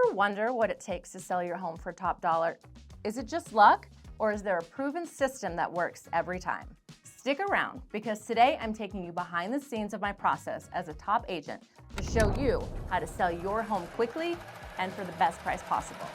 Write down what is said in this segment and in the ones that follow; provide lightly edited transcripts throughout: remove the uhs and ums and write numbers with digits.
Ever wonder what it takes to sell your home for top dollar? Is it just luck, or is there a proven system that works every time? Stick around, because today I'm taking you behind the scenes of my process as a top agent to show you how to sell your home quickly and for the best price possible.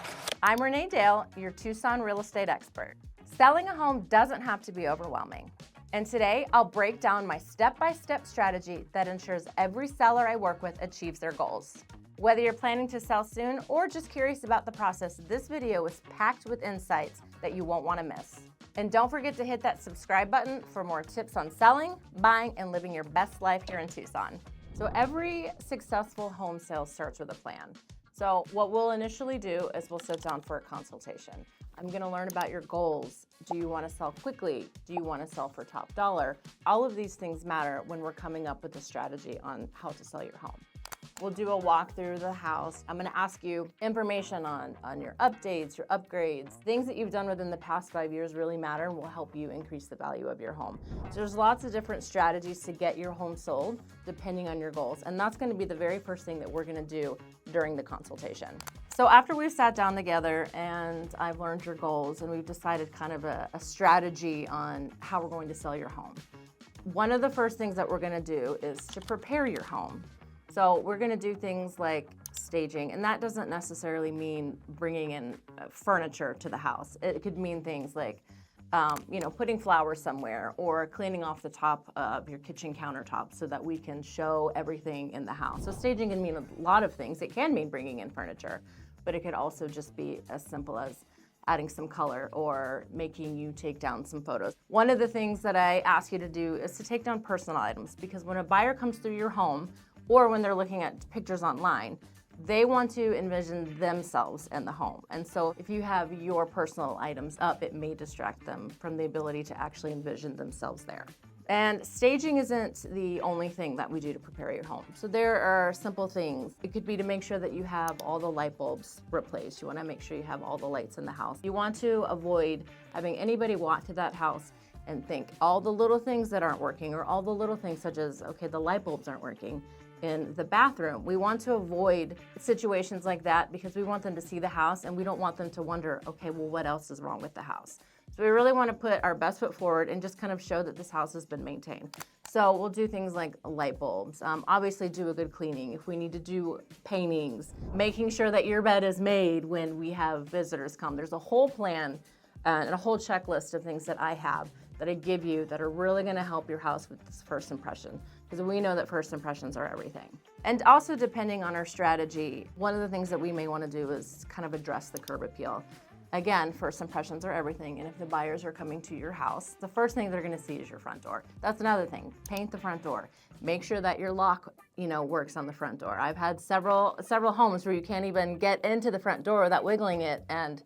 I'm Renee Dale, your Tucson real estate expert. Selling a home doesn't have to be overwhelming. And today I'll break down my step-by-step strategy that ensures every seller I work with achieves their goals. Whether you're planning to sell soon or just curious about the process, this video is packed with insights that you won't want to miss. And don't forget to hit that subscribe button for more tips on selling, buying, and living your best life here in Tucson. So every successful home sale starts with a plan. So what we'll initially do is we'll sit down for a consultation. I'm going to learn about your goals. Do you want to sell quickly? Do you want to sell for top dollar? All of these things matter when we're coming up with a strategy on how to sell your home. We'll do a walk through the house. I'm going to ask you information on your updates, your upgrades. Things that you've done within the past 5 years really matter and will help you increase the value of your home. So there's lots of different strategies to get your home sold depending on your goals. And that's going to be the very first thing that we're going to do during the consultation. So after we've sat down together and I've learned your goals and we've decided kind of a strategy on how we're going to sell your home, one of the first things that we're going to do is to prepare your home. So we're going to do things like staging, and that doesn't necessarily mean bringing in furniture to the house. It could mean things like, putting flowers somewhere or cleaning off the top of your kitchen countertop so that we can show everything in the house. So staging can mean a lot of things. It can mean bringing in furniture, but it could also just be as simple as adding some color or making you take down some photos. One of the things that I ask you to do is to take down personal items, because when a buyer comes through your home, or when they're looking at pictures online, they want to envision themselves in the home. And so if you have your personal items up, it may distract them from the ability to actually envision themselves there. And staging isn't the only thing that we do to prepare your home. So there are simple things. It could be to make sure that you have all the light bulbs replaced. You want to make sure you have all the lights in the house. You want to avoid having anybody walk to that house and think all the little things that aren't working, or all the little things such as, okay, the light bulbs aren't working in the bathroom. We want to avoid situations like that because we want them to see the house and we don't want them to wonder, okay, well, what else is wrong with the house? So we really want to put our best foot forward and just kind of show that this house has been maintained. So we'll do things like light bulbs, obviously do a good cleaning. If we need to do paintings, making sure that your bed is made when we have visitors come. There's a whole plan and a whole checklist of things that I have that I give you that are really going to help your house with this first impression, because we know that first impressions are everything. And also, depending on our strategy, one of the things that we may want to do is kind of address the curb appeal. Again, first impressions are everything, and if the buyers are coming to your house, the first thing they're going to see is your front door. That's another thing. Paint the front door. Make sure that your lock, works on the front door. I've had several homes where you can't even get into the front door without wiggling it, and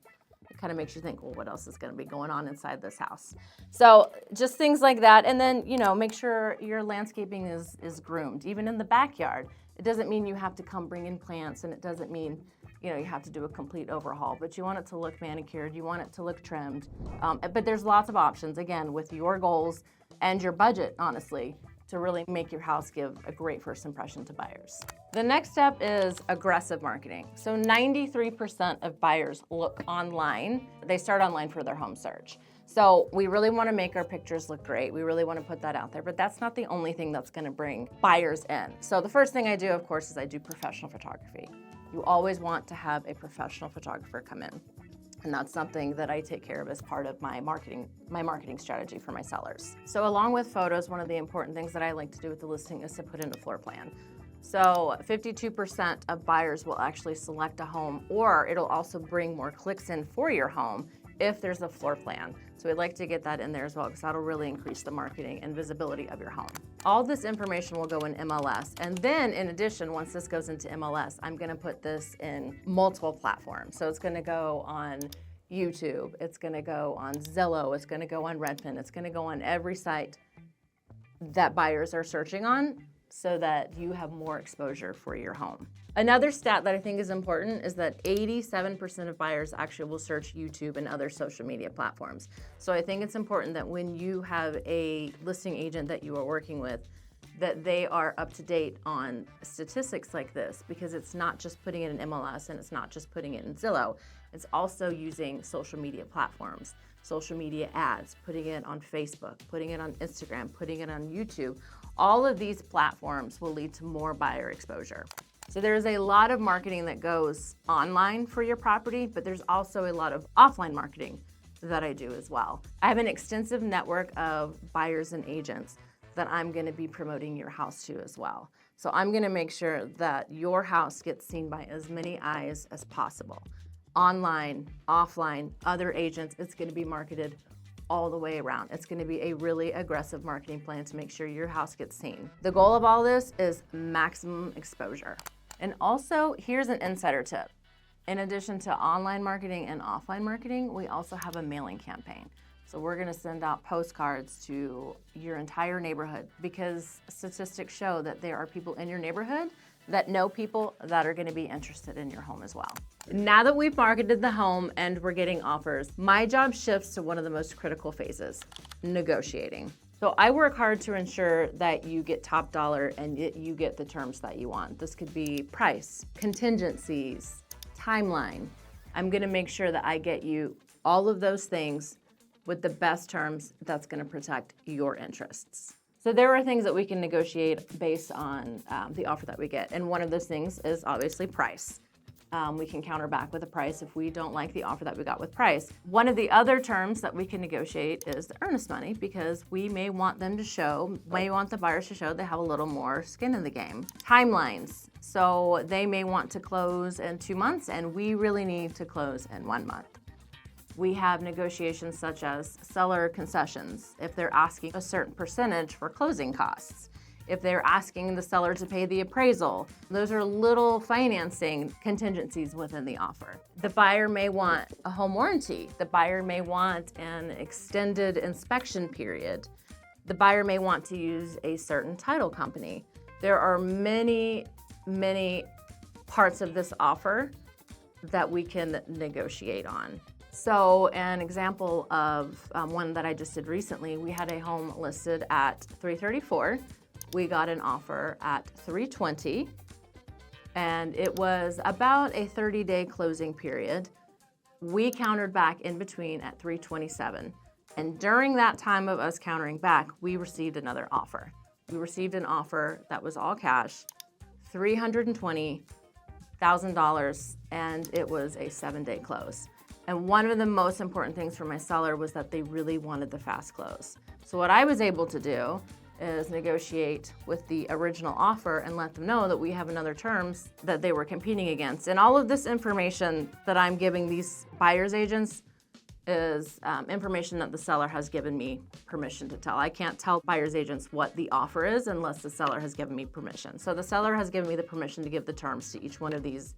it kind of makes you think, well, what else is going to be going on inside this house? So just things like that. And then, make sure your landscaping is groomed, even in the backyard. It doesn't mean you have to come bring in plants, and it doesn't mean, you have to do a complete overhaul, but you want it to look manicured, you want it to look trimmed. But there's lots of options, again, with your goals and your budget, honestly, to really make your house give a great first impression to buyers. The next step is aggressive marketing. So 93% of buyers look online. They start online for their home search. So we really want to make our pictures look great. We really want to put that out there, but that's not the only thing that's going to bring buyers in. So the first thing I do, of course, is I do professional photography. You always want to have a professional photographer come in. And that's something that I take care of as part of my marketing strategy for my sellers. So along with photos, one of the important things that I like to do with the listing is to put in a floor plan. So 52% of buyers will actually select a home, or it'll also bring more clicks in for your home if there's a floor plan. So we'd like to get that in there as well, because that'll really increase the marketing and visibility of your home. All this information will go in MLS. And then in addition, once this goes into MLS, I'm gonna put this in multiple platforms. So it's gonna go on YouTube, it's gonna go on Zillow, it's gonna go on Redfin, it's gonna go on every site that buyers are searching on, so that you have more exposure for your home. Another stat that I think is important is that 87% of buyers actually will search YouTube and other social media platforms. So I think it's important that when you have a listing agent that you are working with, that they are up to date on statistics like this, because it's not just putting it in MLS and it's not just putting it in Zillow. It's also using social media platforms, social media ads, putting it on Facebook, putting it on Instagram, putting it on YouTube. All of these platforms will lead to more buyer exposure. So there's a lot of marketing that goes online for your property, but there's also a lot of offline marketing that I do as well. I have an extensive network of buyers and agents that I'm going to be promoting your house to as well. So I'm going to make sure that your house gets seen by as many eyes as possible. Online, offline, other agents, it's going to be marketed all the way around. It's going to be a really aggressive marketing plan to make sure your house gets seen. The goal of all this is maximum exposure. And also, here's an insider tip. In addition to online marketing and offline marketing, we also have a mailing campaign. So we're going to send out postcards to your entire neighborhood, because statistics show that there are people in your neighborhood that know people that are going to be interested in your home as well. Now that we've marketed the home and we're getting offers, my job shifts to one of the most critical phases, negotiating. So I work hard to ensure that you get top dollar and you get the terms that you want. This could be price, contingencies, timeline. I'm going to make sure that I get you all of those things with the best terms that's going to protect your interests. So there are things that we can negotiate based on the offer that we get. And one of those things is obviously price. We can counter back with a price if we don't like the offer that we got with price. One of the other terms that we can negotiate is the earnest money, because we may want them to show, may want the buyers to show they have a little more skin in the game. Timelines. So they may want to close in 2 months and we really need to close in 1 month. We have negotiations such as seller concessions, if they're asking a certain percentage for closing costs, if they're asking the seller to pay the appraisal. Those are little financing contingencies within the offer. The buyer may want a home warranty. The buyer may want an extended inspection period. The buyer may want to use a certain title company. There are many parts of this offer that we can negotiate on. So an example of one that I just did recently, we had a home listed at $334. We got an offer at $320, and it was about a 30-day closing period. We countered back in between at $327. And during that time of us countering back, we received another offer. We received an offer that was all cash, $320,000, and it was a 7-day close. And one of the most important things for my seller was that they really wanted the fast close. So what I was able to do is negotiate with the original offer and let them know that we have another terms that they were competing against. And all of this information that I'm giving these buyer's agents is information that the seller has given me permission to tell. I can't tell buyer's agents what the offer is unless the seller has given me permission. So the seller has given me the permission to give the terms to each one of these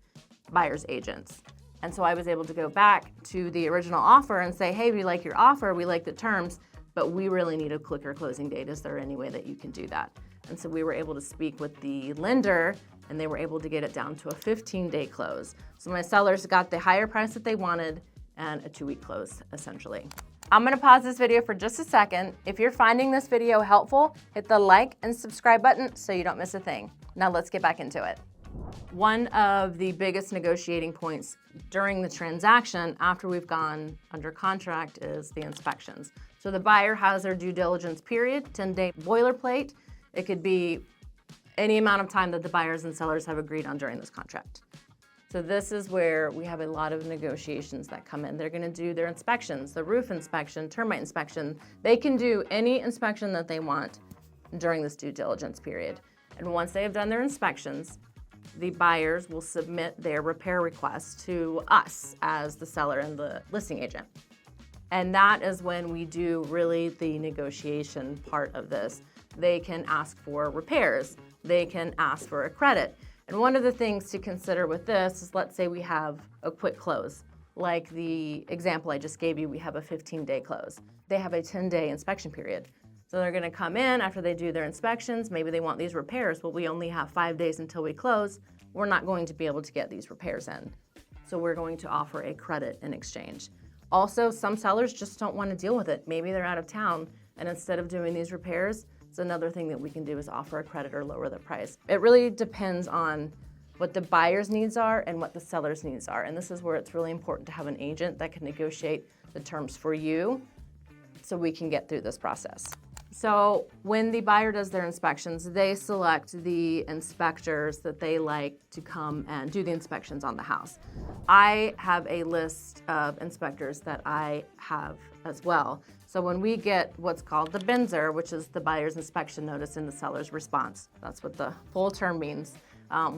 buyer's agents. And so I was able to go back to the original offer and say, hey, we like your offer, we like the terms, but we really need a quicker closing date. Is there any way that you can do that? And so we were able to speak with the lender, and they were able to get it down to a 15-day close. So my sellers got the higher price that they wanted and a 2-week close, essentially. I'm gonna pause this video for just a second. If you're finding this video helpful, hit the like and subscribe button so you don't miss a thing. Now let's get back into it. One of the biggest negotiating points during the transaction after we've gone under contract is the inspections. So the buyer has their due diligence period, 10-day boilerplate. It could be any amount of time that the buyers and sellers have agreed on during this contract. So this is where we have a lot of negotiations that come in. They're gonna do their inspections, the roof inspection, termite inspection. They can do any inspection that they want during this due diligence period. And once they have done their inspections, the buyers will submit their repair requests to us as the seller and the listing agent. And that is when we do really the negotiation part of this. They can ask for repairs. They can ask for a credit. And one of the things to consider with this is, let's say we have a quick close. Like the example I just gave you, we have a 15-day close. They have a 10-day inspection period. So they're gonna come in after they do their inspections. Maybe they want these repairs, but we only have 5 days until we close. We're not going to be able to get these repairs in. So we're going to offer a credit in exchange. Also, some sellers just don't want to deal with it. Maybe they're out of town, and instead of doing these repairs, So another thing that we can do is offer a credit or lower the price. It really depends on what the buyer's needs are and what the seller's needs are. And this is where it's really important to have an agent that can negotiate the terms for you so we can get through this process. So when the buyer does their inspections, they select the inspectors that they like to come and do the inspections on the house. I have a list of inspectors that I have as well. So when we get what's called the BINSR, which is the buyer's inspection notice and the seller's response, that's what the full term means,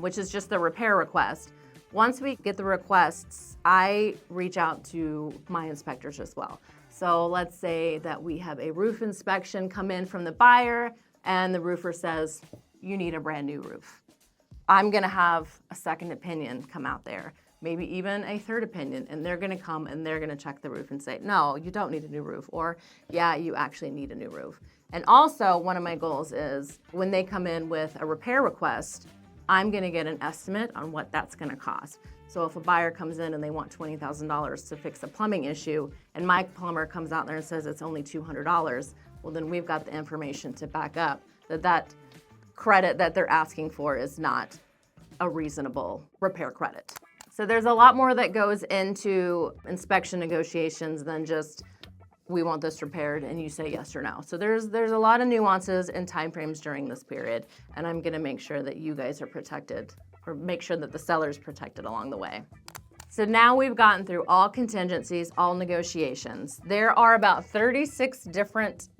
which is just the repair request. Once we get the requests, I reach out to my inspectors as well. So let's say that we have a roof inspection come in from the buyer and the roofer says, you need a brand new roof. I'm gonna have a second opinion come out there, maybe even a third opinion, and they're gonna come and they're gonna check the roof and say, no, you don't need a new roof, or yeah, you actually need a new roof. And also one of my goals is when they come in with a repair request, I'm gonna get an estimate on what that's gonna cost. So if a buyer comes in and they want $20,000 to fix a plumbing issue, and my plumber comes out there and says it's only $200, well then we've got the information to back up that credit that they're asking for is not a reasonable repair credit. So there's a lot more that goes into inspection negotiations than just we want this repaired and you say yes or no. So there's a lot of nuances and timeframes during this period, and I'm gonna make sure that you guys are protected, or make sure that the seller's protected along the way. So now we've gotten through all contingencies, all negotiations. There are about 36 different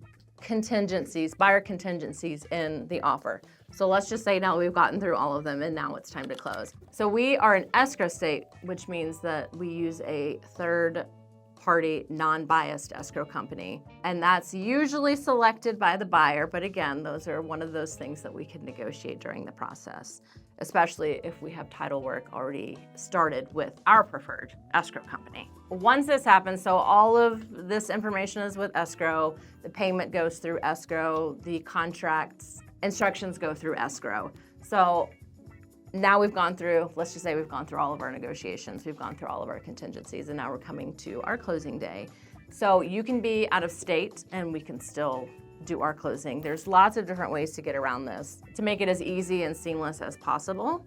contingencies, buyer contingencies in the offer. So let's just say now we've gotten through all of them and now it's time to close. So we are an escrow state, which means that we use a third party non-biased escrow company. And that's usually selected by the buyer. But again, those are one of those things that we can negotiate during the process, especially if we have title work already started with our preferred escrow company. Once this happens, so all of this information is with escrow, the payment goes through escrow, the contracts, instructions go through escrow. So now we've gone through, let's just say we've gone through all of our negotiations, we've gone through all of our contingencies, and now we're coming to our closing day. So you can be out of state and we can still do our closing. There's lots of different ways to get around this to make it as easy and seamless as possible.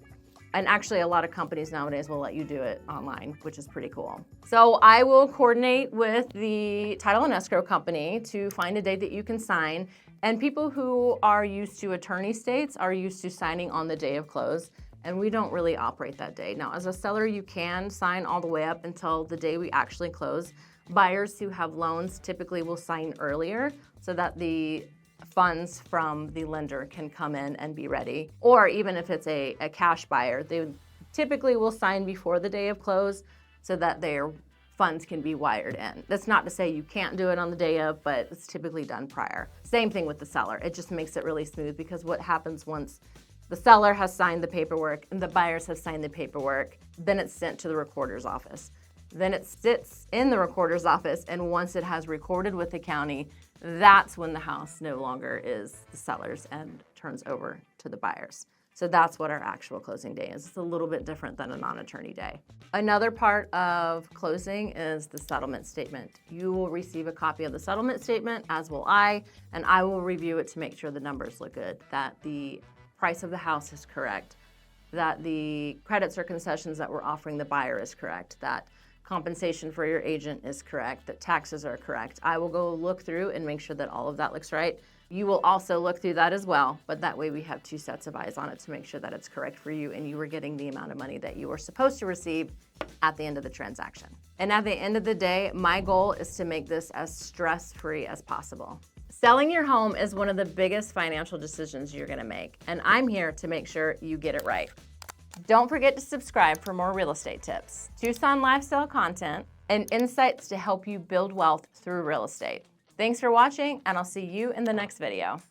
And actually a lot of companies nowadays will let you do it online, which is pretty cool. So I will coordinate with the title and escrow company to find a date that you can sign. And people who are used to attorney states are used to signing on the day of close. And we don't really operate that day. Now, as a seller, you can sign all the way up until the day we actually close. Buyers who have loans typically will sign earlier so that the funds from the lender can come in and be ready. Or even if it's a cash buyer, they typically will sign before the day of close so that their funds can be wired in. That's not to say you can't do it on the day of, but it's typically done prior. Same thing with the seller. It just makes it really smooth because what happens once the seller has signed the paperwork and the buyers have signed the paperwork, then it's sent to the recorder's office. Then it sits in the recorder's office, and once it has recorded with the county, that's when the house no longer is the seller's and turns over to the buyers. So that's what our actual closing day is. It's a little bit different than a non-attorney day. Another part of closing is the settlement statement. You will receive a copy of the settlement statement, as will I, and I will review it to make sure the numbers look good, that the price of the house is correct, that the credits or concessions that we're offering the buyer is correct, that compensation for your agent is correct, that taxes are correct. I will go look through and make sure that all of that looks right. You will also look through that as well, but that way we have two sets of eyes on it to make sure that it's correct for you and you are getting the amount of money that you were supposed to receive at the end of the transaction. And at the end of the day, my goal is to make this as stress-free as possible. Selling your home is one of the biggest financial decisions you're gonna make, and I'm here to make sure you get it right. Don't forget to subscribe for more real estate tips, Tucson lifestyle content, and insights to help you build wealth through real estate. Thanks for watching, and I'll see you in the next video.